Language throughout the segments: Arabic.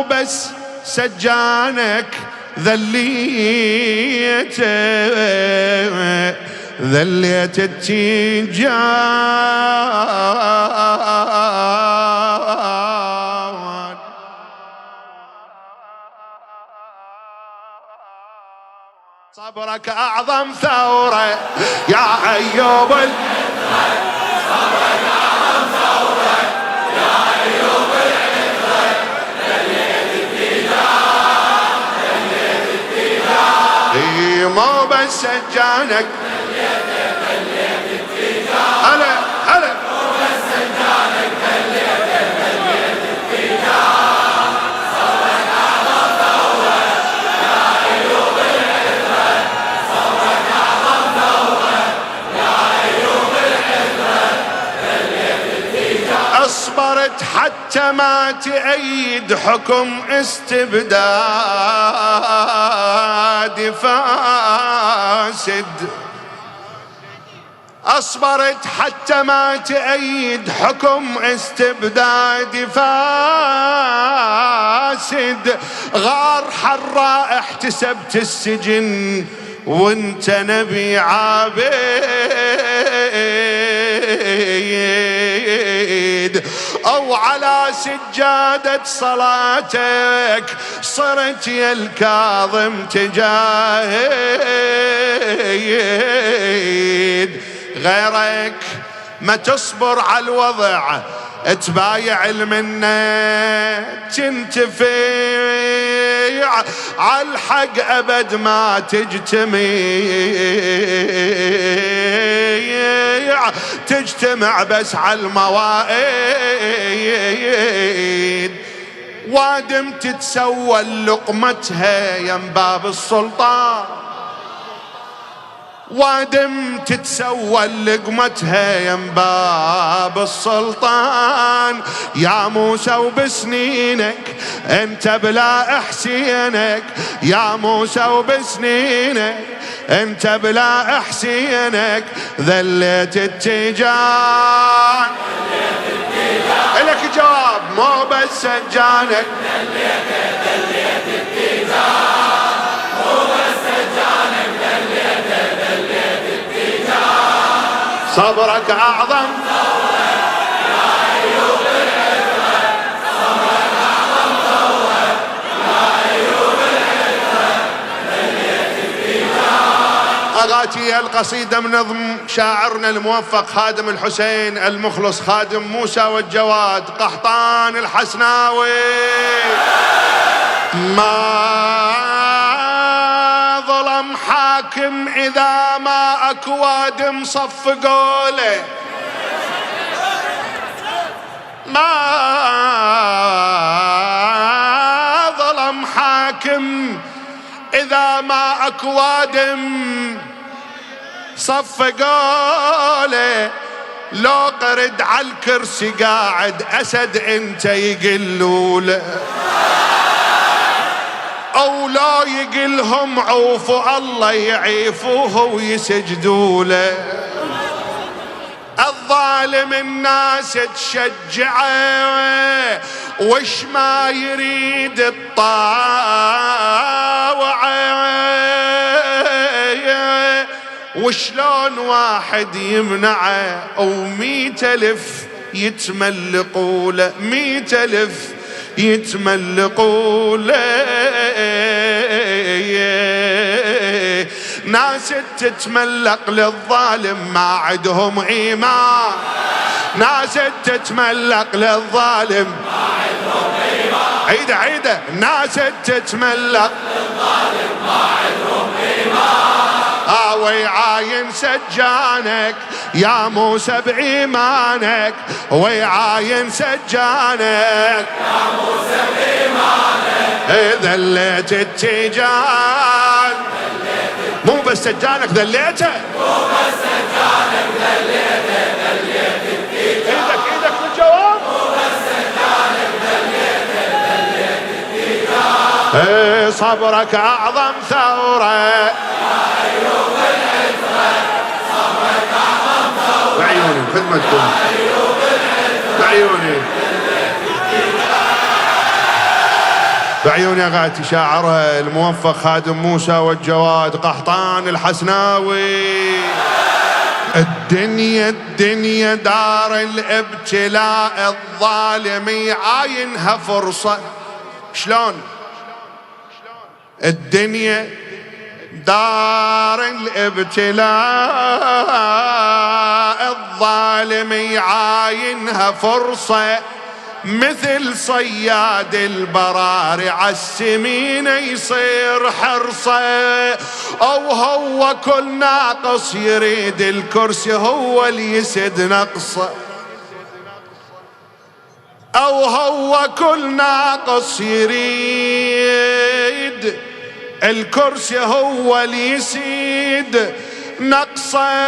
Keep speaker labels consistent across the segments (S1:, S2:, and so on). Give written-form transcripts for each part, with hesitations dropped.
S1: بس سجانك ذليت التيجان. صبرك أعظم ثورة يا أيوب
S2: صبرك أعظم ثورة يا أيوب العترة. ذليت التيجان
S1: مو بس سجانك
S2: ذليت التيجان.
S1: هلا هلا
S2: مو بس سجانك ذليت التيجان. صبرك أعظم ثورة يا أيوب العترة. صبرك أعظم ثورة يا أيوب العترة. ذليت التيجان
S1: اصبرت حتى ما تأيد حكم استبداد فاسد. أصبرت حتى ما تأيد حكم استبداد فاسد. غار حراء احتسبت السجن وانت نبي عابد. أو على سجادة صلاتك صرت يا الكاظم تجاهد. غيرك ما تصبر على الوضع تبايع المنة تنتفع على الحق أبد ما تجتمع بس على المواعيد. وادم تتسوى لقمتها يم باب السلطان. وادم تتسوى لقمتها يم باب السلطان. يا موسى وبسنينك انت بلا احسينك. يا موسى وبسنينك انت بلا احسينك. ذليت التيجان. إلك جواب مو بس سجانك.
S2: ذليت التيجان. مو بس سجانك ذليت التيجان.
S1: صبرك أعظم
S2: ثورة يا أيوب العترة. صبرك أعظم ثورة يا أيوب العترة. ذليت التيجان.
S1: أغاتي القصيدة من نظم شاعرنا الموفق خادم الحسين المخلص خادم موسى والجواد قحطان الحسناوي. ما ظلم حاكم إذا ما أكو وادم صفقوا له. ما ظلم حاكم إذا ما أكو وادم صفقوا له. لو قرد على الكرسي قاعد أسد انت يقلوا له. أو لا يقلهم عوفوا الله يعيفوه ويسجدوا له. الظالم الناس تشجعه وش ما يريد الطاوعه. وشلون واحد يمنعه أو 100,000 يتملقوا له. 100,000 يتملقوا له. ناس تتملق للظالم ما عندهم إيمان. ناس تتملق للظالم
S2: ما عندهم إيمان.
S1: عيدة ناس تتملق
S2: للظالم ما عندهم إيمان.
S1: ويعاين سجانك يا موسى بإيمانك. ويعاين سجانك
S2: يا موسى بإيمانك.
S1: ذليت التيجان. مو بس سجانك ذليته.
S2: مو بس سجانك ذليته. ذليت التيجان.
S1: ايدك بالجواب.
S2: مو بس سجانك ذليته. ذليت التيجان.
S1: صبرك أعظم ثورة
S2: يا أيوب العترة. صبرك أعظم ثورة.
S1: بعيوني خدمتكم.
S2: يا أيوب العترة.
S1: بعيوني. بعيوني أغاتي شاعرها الموفق خادم موسى والجواد قحطان الحسناوي. الدنيا دار الابتلاء، الظالم يعاينها فرصة. شلون؟ الدنيا دار الابتلاء، الظالم يعاينها فرصة، مثل صياد البراري عالسمين يصير حرصه. او هو كل ناقص يريد الكرسي هو اللي يسد نقصه، او هو كل ناقص يريد الكرسي هو اللي يسيد نقصه.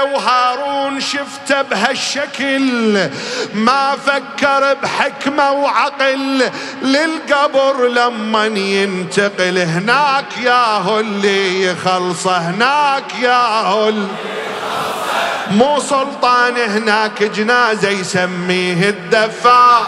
S1: وهارون شفته بهالشكل ما فكر بحكمة وعقل، للقبر لما ينتقل هناك ياهو اللي يخلصه، هناك ياهو مو سلطان، هناك جنازة يسميه الدفاع.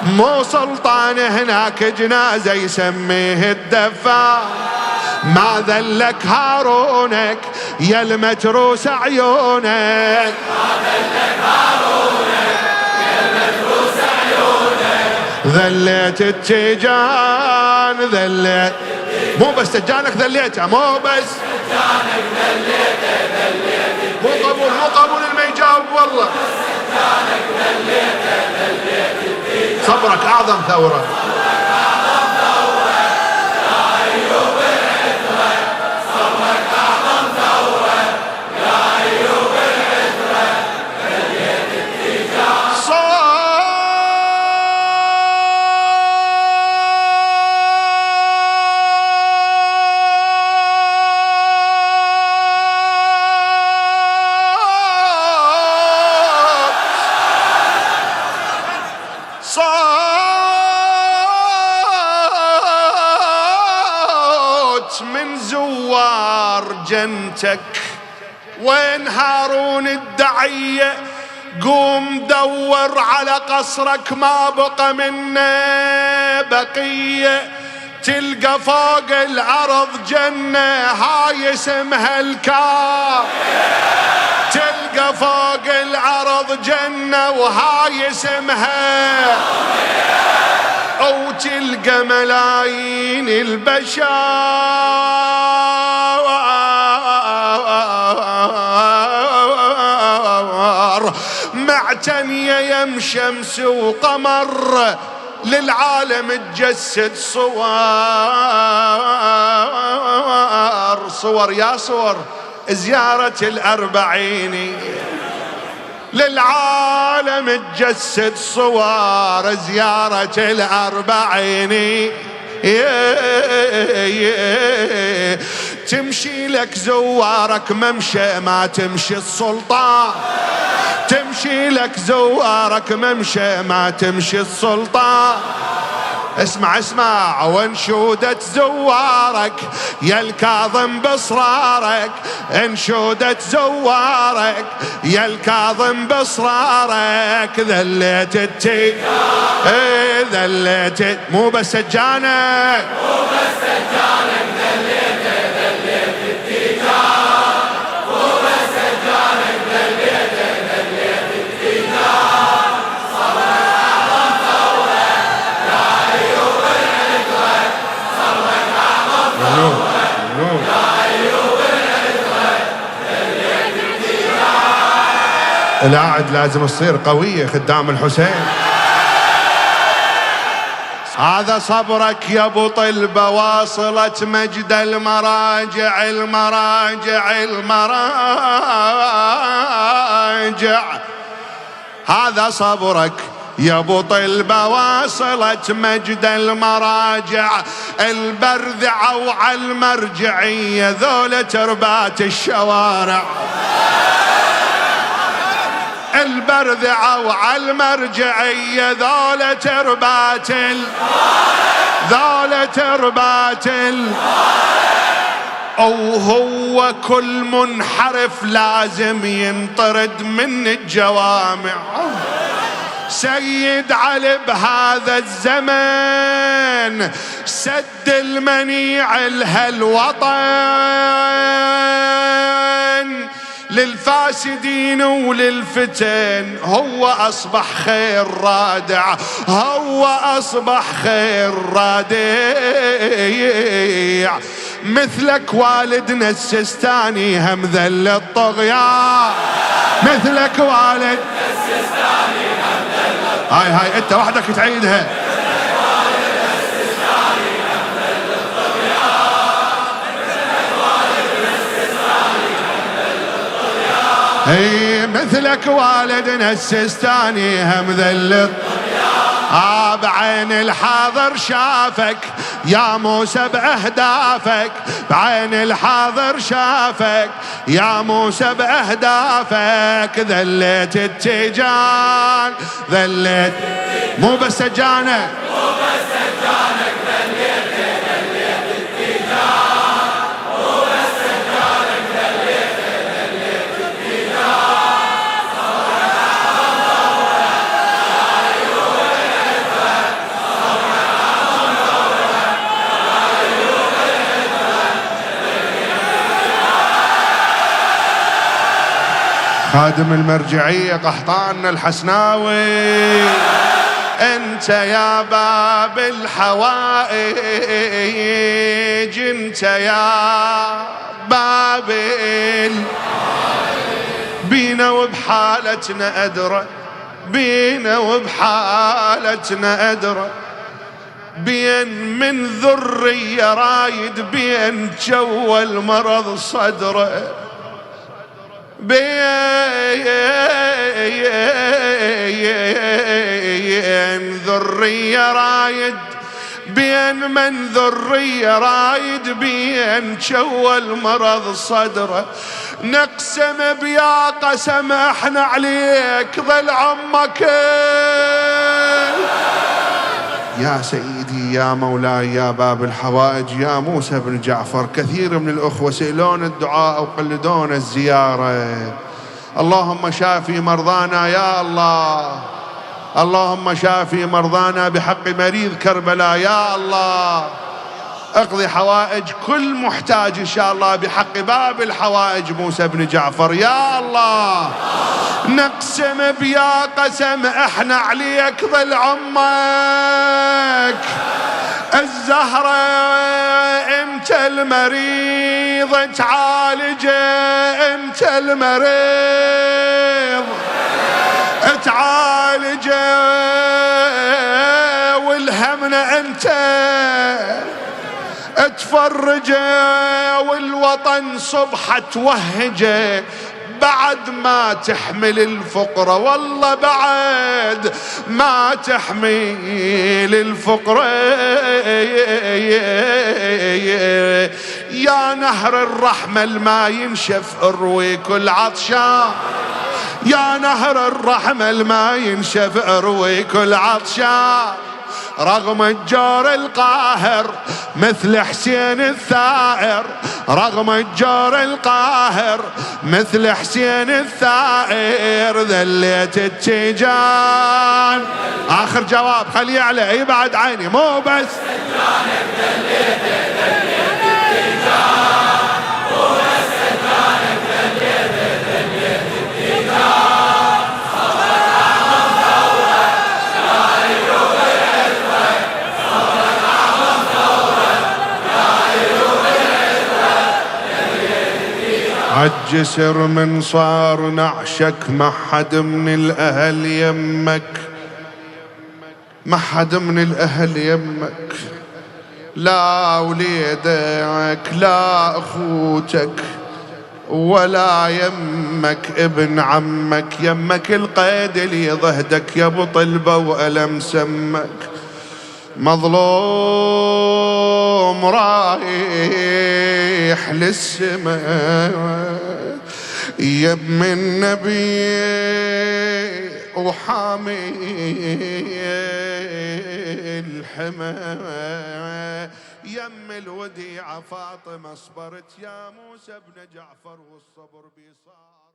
S1: مو سلطان، هناك جنازة يسميه الدفاع. ما ذلك هارونك يا المتروس عيونك،
S2: ما ذلك هارونك يا المتروس عيونك.
S1: ذليت التيجان، ذليت مو بس تجانك ذليته، مو بس
S2: تجانك ذليته،
S1: مو قبول اللي ما يجاوب والله.
S2: تجانك ذليته
S1: صبرك أعظم ثورة. من زوار جنتك وين هارون الدعية؟ قوم دور على قصرك ما بقى منه بقية، تلقى فوق الأرض جنة هاي اسمها الكاف. تلقى فوق الأرض جنة وهاي اسمها، أو تلقى ملايين البشر معتنية يم شمس وقمر، للعالم تجسد صور يا صور زيارة الأربعين، للعالم تجسد صور زيارة الأربعين. تمشي لك زوارك ممشى ما تمشي السلطان، تمشي لك زوارك ممشى ما تمشي السلطان. اسمع اسمع وانشودة زوارك يا الكاظم بصرارك، انشودة زوارك يا الكاظم بصرارك. ذليت ذليت مو بس سجانك،
S2: مو بس سجانك ذليت التيجان، مو بس سجانك ذليت التيجان. صبرك أعظم ثورة يا أيوب العترة، صبرك أعظم ثورة يا أيوب العترة ذليت التيجان.
S1: القاعد لازم تصير قوية خدام الحسين. هذا صبرك يا ابو طلبة واصلت مجد المراجع، المراجع المراجع. هذا صبرك يا ابو طلبة واصلت مجد المراجع، البرذعة وعلى المرجعية ذولة تربات الشوارع. البرذعة وعلى المرجعية ذولة تربات ذولة تربات أو هو كل منحرف لازم ينطرد من الجوامع. سيد علي بهذا الزمن سد المنيع لهالوطن، للفاسدين وللفتن هو أصبح خير رادع، هو أصبح خير رادع. مثلك والدنا السيستاني هم ذل الطغيان، مثلك والد السيستاني هم ذل الطغيان. هاي انت وحدك تعيدها. مثلك والدنا السيستاني هم ذل الطغيان. بعين الحاضر شافك يا موسى بأهدافك، بعين الحاضر شافك يا موسى بأهدافك. ذليت التيجان ذليت مو بس سجانك، مو بس سجانك ذليت التيجان، مو بس سجانك ذليت التيجان. خادم المرجعية قحطان الحسناوي، انت يا باب الحوائج، انت يا باب بينا وبحالتنا أدرى، بينا وبحالتنا أدرى. بين من ذرية رايد بين جو المرض صدره، بين ذرية رايد بين من ذرية رايد بين شو المرض صدره. نقسم بيا قسم احنا عليك ظل عمك يا سيدي يا مولاي يا باب الحوائج يا موسى بن جعفر. كثير من الأخوة سئلون الدعاء وقلدون الزيارة. اللهم شافي مرضانا يا الله، اللهم شافي مرضانا بحق مريض كربلاء يا الله. اقضي حوائج كل محتاج إن شاء الله بحق باب الحوائج موسى بن جعفر يا الله. نقسم بيا قسم احنا عليك ظل عمك الزهرة. انت المريض تعالجه، انت المريض تعالجه، والهمنا انت تفرجه، والوطن صبحة توهجه بعد ما تحمل الفقرة. والله بعد ما تحمل الفقرة يا نهر الرحمة الما ينشف اروي كل عطشان، يا نهر الرحمة الما ينشف اروي كل عطشان. رغم الجار القاهر مثل حسين الثائر، رغم الجار القاهر مثل حسين الثائر. ذليت التيجان. آخر جواب خليه يعلى يبعد عيني مو بس سجانك ذليت التيجان، مو بس سجانك ذليت التيجان. عالجسر من صار نعشك ما حد من الأهل يمك، ما حد من الأهل يمك، لا وليدك لا أخوتك ولا يمك ابن عمك. يمك القيد اللي ضهدك يا ابو طلبة وألم سمك. مظلوم رايح للسماء يم النبي وحامي الحمى. يم الوديعة فاطمة صبرت يا موسى بن جعفر والصبر بيصار.